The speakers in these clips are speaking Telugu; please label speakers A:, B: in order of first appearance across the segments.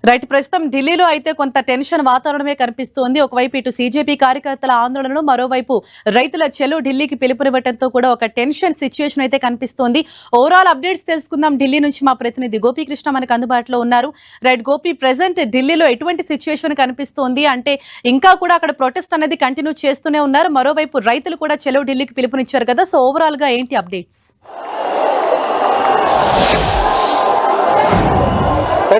A: రైట్ ప్రస్తుతం ఢిల్లీలో అయితే కొంత టెన్షన్ వాతావరణమే కనిపిస్తోంది. ఒకవైపు ఇటు సీజేపీ కార్యకర్తల ఆందోళనలు, మరోవైపు రైతుల చెలో ఢిల్లీకి పిలుపునివ్వడంతో కూడా ఒక టెన్షన్ సిచ్యుయేషన్ అయితే కనిపిస్తోంది. ఓవరాల్ అప్డేట్స్ తెలుసుకుందాం. ఢిల్లీ నుంచి మా ప్రతినిధి గోపీకృష్ణ మనకు అందుబాటులో ఉన్నారు. రైట్ గోపి, ప్రెసెంట్ ఢిల్లీలో ఎటువంటి సిచ్యుయేషన్ కనిపిస్తోంది? అంటే ఇంకా కూడా అక్కడ ప్రొటెస్ట్ అనేది కంటిన్యూ చేస్తూనే ఉన్నారు. మరోవైపు రైతులు కూడా చెలో ఢిల్లీకి పిలుపునిచ్చారు కదా. సో ఓవరాల్ గా ఏంటి అప్డేట్స్?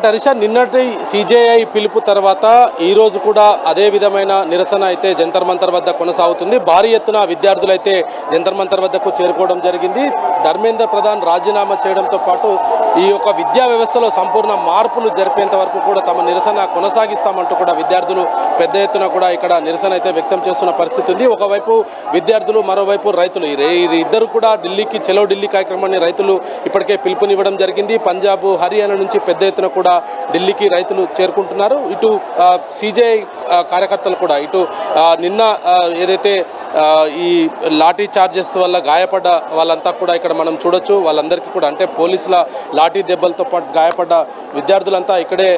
B: హరీష, నిన్నటి సిజేఐ పిలుపు తర్వాత ఈ రోజు కూడా అదే విధమైన నిరసన అయితే జంతర్ మంతర్ వద్ద కొనసాగుతుంది. భారీ ఎత్తున విద్యార్థులు అయితే జంతర్ మంతర్ వద్దకు చేరుకోవడం జరిగింది. ధర్మేంద్ర ప్రధాన్ రాజీనామా చేయడంతో పాటు ఈ యొక్క విద్యా వ్యవస్థలో సంపూర్ణ మార్పులు జరిపేంత వరకు కూడా తమ నిరసన కొనసాగిస్తామంటూ కూడా విద్యార్థులు పెద్ద ఎత్తున కూడా ఇక్కడ నిరసన అయితే వ్యక్తం చేస్తున్న పరిస్థితి ఉంది. ఒకవైపు విద్యార్థులు, మరోవైపు రైతులు, ఇద్దరు కూడా ఢిల్లీకి చెలో ఢిల్లీ కార్యక్రమాన్ని రైతులు ఇప్పటికే పిలుపునివ్వడం జరిగింది. పంజాబ్, హర్యానా నుంచి పెద్ద ఎత్తున కూడా ఢిల్లీకి రైతులు చేరుకుంటున్నారు. ఇటు సిజేఐ కార్యకర్తలు కూడా ఇటు నిన్న ఏదైతే ఈ లాఠీ చార్జెస్ వల్ల గాయపడ్డ వాళ్ళంతా కూడా ఇక్కడ మనం చూడొచ్చు. వాళ్ళందరికీ కూడా అంటే పోలీసుల లాఠీ దెబ్బలతో పాటు గాయపడ్డ విద్యార్థులంతా ఇక్కడే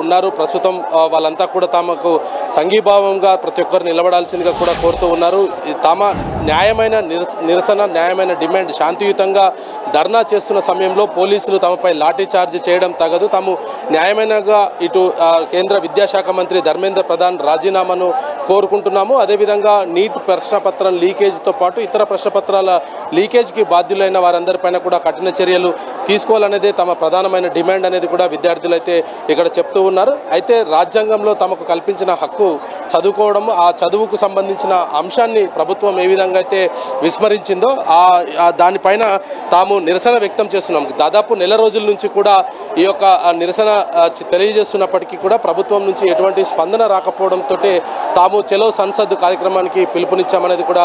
B: ఉన్నారు. ప్రస్తుతం వాళ్ళంతా కూడా తమకు సంఘీభావంగా ప్రతి ఒక్కరు నిలబడాల్సిందిగా కూడా కోరుతూ ఉన్నారు. తమ న్యాయమైన నిరసన, న్యాయమైన డిమాండ్ శాంతియుతంగా ధర్నా చేస్తున్న సమయంలో పోలీసులు తమపై లాఠీ చార్జ్ చేయడం తగదు. తాము న్యాయమైనగా ఇటు కేంద్ర విద్యాశాఖ మంత్రి ధర్మేంద్ర ప్రధాన్ రాజీనామాను కోరుకుంటున్నాము. అదేవిధంగా నీట్ ప్రశ్నపత్రం లీకేజీతో పాటు ఇతర ప్రశ్నపత్రాల లీకేజ్కి బాధ్యులైన వారందరిపైన కూడా కఠిన చర్యలు తీసుకోవాలనేదే తమ ప్రధానమైన డిమాండ్ అనేది కూడా విద్యార్థులు అయితే ఇక్కడ చెప్తూ ఉన్నారు. అయితే రాజ్యాంగంలో తమకు కల్పించిన హక్కు చదువుకోవడం, ఆ చదువుకు సంబంధించిన అంశాన్ని ప్రభుత్వం ఏ విధంగా అయితే విస్మరించిందో దానిపైన తాము నిరసన వ్యక్తం చేస్తున్నాం. దాదాపు నెల రోజుల నుంచి కూడా ఈ యొక్క నిరసన తెలియజేస్తున్నప్పటికీ కూడా ప్రభుత్వం నుంచి ఎటువంటి స్పందన రాకపోవడంతో తాము చెలో సంసద్ కార్యక్రమానికి పిలుపునిచ్చామనేది కూడా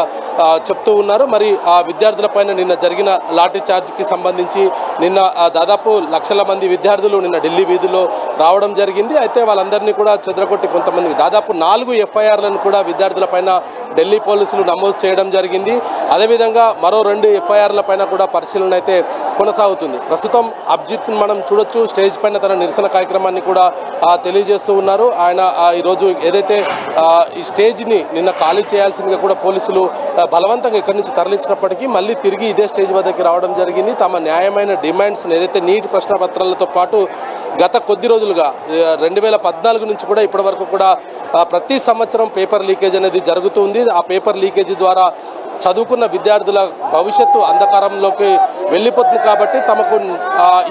B: చెప్తూ ఉన్నారు. మరి ఆ విద్యార్థులపైన నిన్న జరిగిన లాఠీ చార్జ్కి సంబంధించి నిన్న దాదాపు లక్షల మంది విద్యార్థులు నిన్న ఢిల్లీ వీధుల్లో రావడం జరిగింది. అయితే వాళ్ళందరినీ కూడా చెదరగొట్టి కొంతమంది దాదాపు 4 ఎఫ్ఐఆర్లను కూడా విద్యార్థులపైన ఢిల్లీ పోలీసులు నమోదు చేయడం జరిగింది. అదేవిధంగా మరో 2 ఎఫ్ఐఆర్ల పైన కూడా పరిశీలన అయితే కొనసాగుతుంది. ప్రస్తుతం అభిజిత్ మనం చూడొచ్చు, స్టేజ్ పైన తన నిరసన కార్యక్రమాన్ని కూడా తెలియజేస్తూ ఉన్నారు. ఆయన ఈరోజు ఏదైతే ఈ స్టేజ్ని నిన్న ఖాళీ చేయాల్సిందిగా కూడా పోలీసులు బలవంతంగా ఇక్కడి నుంచి తరలించినప్పటికీ మళ్ళీ తిరిగి ఇదే స్టేజ్ వద్దకి రావడం జరిగింది. తమ న్యాయమైన డిమాండ్స్ ఏదైతే నీటి ప్రశ్న పత్రాలతో పాటు గత కొద్ది రోజులుగా 2014 నుంచి కూడా ఇప్పటి వరకు కూడా ప్రతి సంవత్సరం పేపర్ లీకేజ్ అనేది జరుగుతుంది. ఆ పేపర్ లీకేజీ ద్వారా చదువుకున్న విద్యార్థుల భవిష్యత్తు అంధకారంలోకి వెళ్ళిపోతుంది. కాబట్టి తమకు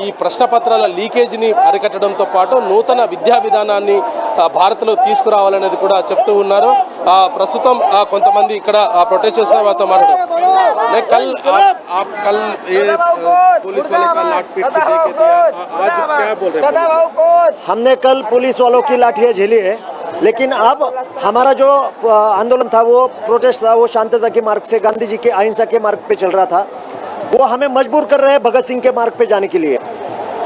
B: ఈ ప్రశ్నపత్రాల లీకేజీని అరికట్టడంతో పాటు నూతన విద్యా విధానాన్ని భారత్లో తీసుకురావాలనేది కూడా చెప్తూ ఉన్నారు. ప్రస్తుతం కొంతమంది ఇక్కడ ప్రొటెస్ట్ చేసిన వారితో మాట్లాడారు.
C: हमने कल पुलिस वालों की लाठियां झेली है, लेकिन अब हमारा जो आंदोलन था, वो प्रोटेस्ट था, वो शांतता के मार्ग से, गांधी जी के अहिंसा के मार्ग पे चल रहा था. वो हमें मजबूर कर रहे हैं भगत सिंह के मार्ग पे जाने के लिए.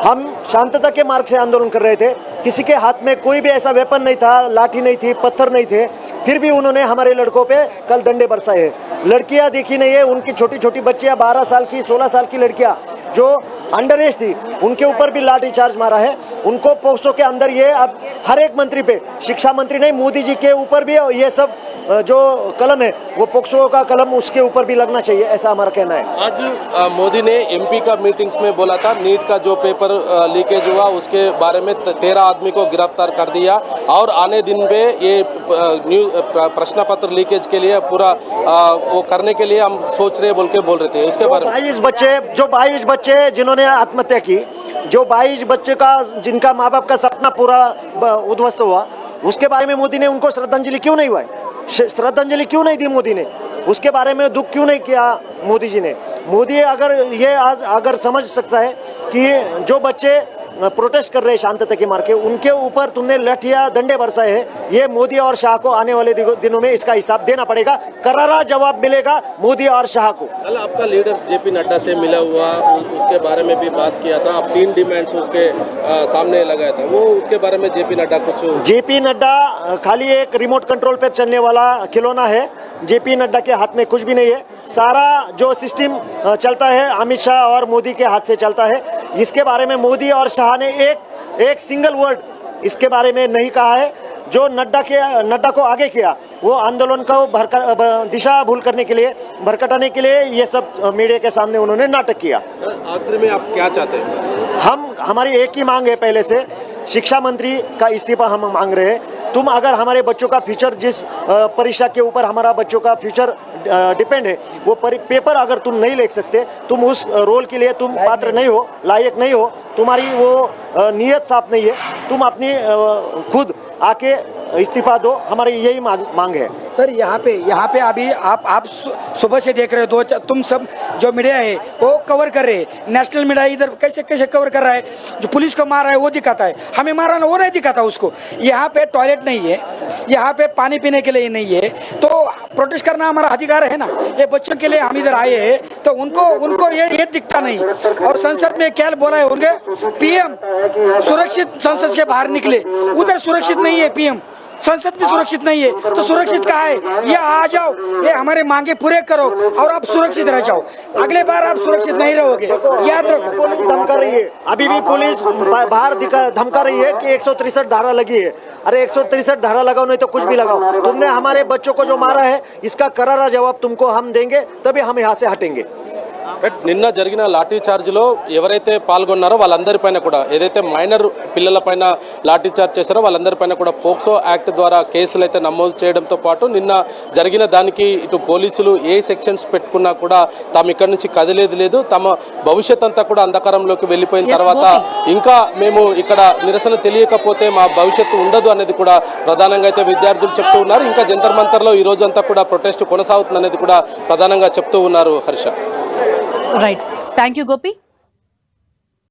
C: हम शांतता के मार्ग से आंदोलन कर रहे थे. किसी के हाथ में कोई भी ऐसा वेपन नहीं था, लाठी नहीं थी, पत्थर नहीं थे, फिर भी उन्होंने हमारे लड़कों पे कल डंडे बरसाए हैं. लड़कियां देखी नहीं है, उनकी छोटी छोटी बच्चियां 12 साल की, 16 साल की लड़कियां जो अंडर एज थी, उनके ऊपर भी लाठी चार्ज मारा है. उनको पोक्सो के अंदर ये अब हर एक मंत्री पे, शिक्षा मंत्री नहीं, मोदी जी के ऊपर भी ये सब जो कलम है, वो पोक्सो का कलम उसके ऊपर भी लगना चाहिए, ऐसा हमारा कहना है.
B: आज मोदी ने एमपी का मीटिंग्स में बोला था नीट का जो पेपर लीकेज हुआ उसके बारे में 13 आदमी को गिरफ्तार कर दिया और आने दिन पे ये प्रश्न पत्र लीकेज के लिए पूरा वो करने के लिए हम सोच रहे बोल रहे थे. उसके बारे में
C: 22 बच्चे जिन्होंने आत्महत्या की, जो 22 बच्चे का जिनका माँ बाप का सपना पूरा उद्ध्वस्त हुआ, उसके बारे में मोदी ने उनको श्रद्धांजलि क्यों नहीं हुआ? श्रद्धांजलि क्यों नहीं दी मोदी ने? उसके बारे में दुख क्यों नहीं किया मोदी जी ने? मोदी अगर समझ सकता है कि जो बच्चे प्रोटेस्ट कर रहे हैं शांतता के मार्ग के, उनके ऊपर तुमने लाठियां डंडे बरसाए हैं, ये मोदी और शाह को आने वाले दिनों में इसका हिसाब देना पड़ेगा. करारा जवाब मिलेगा मोदी और शाह को.
B: कल आपका लीडर जेपी नड्डा से मिला हुआ, उसके बारे में भी बात किया था. आप 3 डिमांड्स उसके सामने लगाया था. वो उसके बारे में जेपी नड्डा
C: जेपी नड्डा खाली एक रिमोट कंट्रोल पे चलने वाला खिलौना है. जेपी नड्डा के हाथ में कुछ भी नहीं है. सारा जो सिस्टम चलता है अमित शाह और मोदी के हाथ से चलता है. इसके बारे में मोदी और शाह ने एक सिंगल वर्ड इसके बारे में नहीं कहा है। जो नड्डा को आगे किया वो आंदोलन को दिशा भूल करने के लिए, भरकटाने के लिए ये सब मीडिया के सामने उन्होंने नाटक किया।
B: आखिर में आप क्या चाहते हैं?
C: हमारी एक ही मांग है, पहले से शिक्षा मंत्री का इस्तीफा हम मांग रहे हैं। तुम अगर हमारे बच्चों का फ्यूचर, जिस परीक्षा के ऊपर हमारा बच्चों का फ्यूचर डिपेंड है, वो पेपर अगर तुम नहीं लिख सकते, तुम उस रोल के लिए तुम पात्र नहीं हो, लायक नहीं हो, तुम्हारी वो नीयत साफ नहीं है, तुम अपनी खुद आके इस्तीफा दो, हमारी यही मांग है।
D: सर यहाँ पे अभी आप सुबह से देख रहे हो, तुम सब जो मीडिया है वो कवर कर रहे हैं। नेशनल मीडिया इधर कैसे कैसे कवर कर रहा है, जो पुलिस को मार रहा है वो दिखाता है, हमें मारा ना वो नहीं दिखाता उसको। यहाँ पे टॉयलेट नहीं है, यहाँ पे पानी पीने के लिए नहीं है, तो प्रोटेस्ट करना हमारा अधिकार है ना। ये बच्चों के लिए हम इधर आए हैं, तो उनको ये दिखता नहीं। और संसद में क्या बोला है उनके, पीएम सुरक्षित संसद से बाहर निकले, उधर सुरक्षित नहीं है पीएम, संसद में सुरक्षित नहीं है, तो सुरक्षित कहाँ है? ये आ जाओ, ये हमारे मांगे पूरे करो और आप सुरक्षित रह जाओ। अगले बार आप सुरक्षित नहीं रहोगे, याद रखो।
C: पुलिस धमका रही है, अभी भी पुलिस बाहर धमका रही है कि 163 धारा लगी है। अरे 163 धारा लगाओ, नहीं तो कुछ भी लगाओ। तुमने हमारे बच्चों को जो मारा है, इसका करारा जवाब तुमको हम देंगे, तभी हम यहाँ से हटेंगे।
B: నిన్న జరిగిన లాఠీ చార్జ్లో ఎవరైతే పాల్గొన్నారో వాళ్ళందరిపైన కూడా, ఏదైతే మైనర్ పిల్లలపైన లాఠీ చార్జ్ చేశారో వాళ్ళందరిపైన కూడా పోక్సో యాక్ట్ ద్వారా కేసులు అయితే నమోదు చేయడంతో పాటు నిన్న జరిగిన దానికి ఇటు పోలీసులు ఏ సెక్షన్స్ పెట్టుకున్నా కూడా తాము ఇక్కడి నుంచి కదిలేదు లేదు, తమ భవిష్యత్ అంతా కూడా అంధకారంలోకి వెళ్ళిపోయిన తర్వాత ఇంకా మేము ఇక్కడ నిరసన తెలియకపోతే మా భవిష్యత్తు ఉండదు అనేది కూడా ప్రధానంగా అయితే విద్యార్థులు చెప్తూ ఉన్నారు. ఇంకా జంతర్ మంతర్లో ఈ రోజు అంతా కూడా ప్రొటెస్ట్ కొనసాగుతుంది అనేది కూడా ప్రధానంగా చెప్తూ ఉన్నారు. Harsha.
A: Right, thank you Gopi.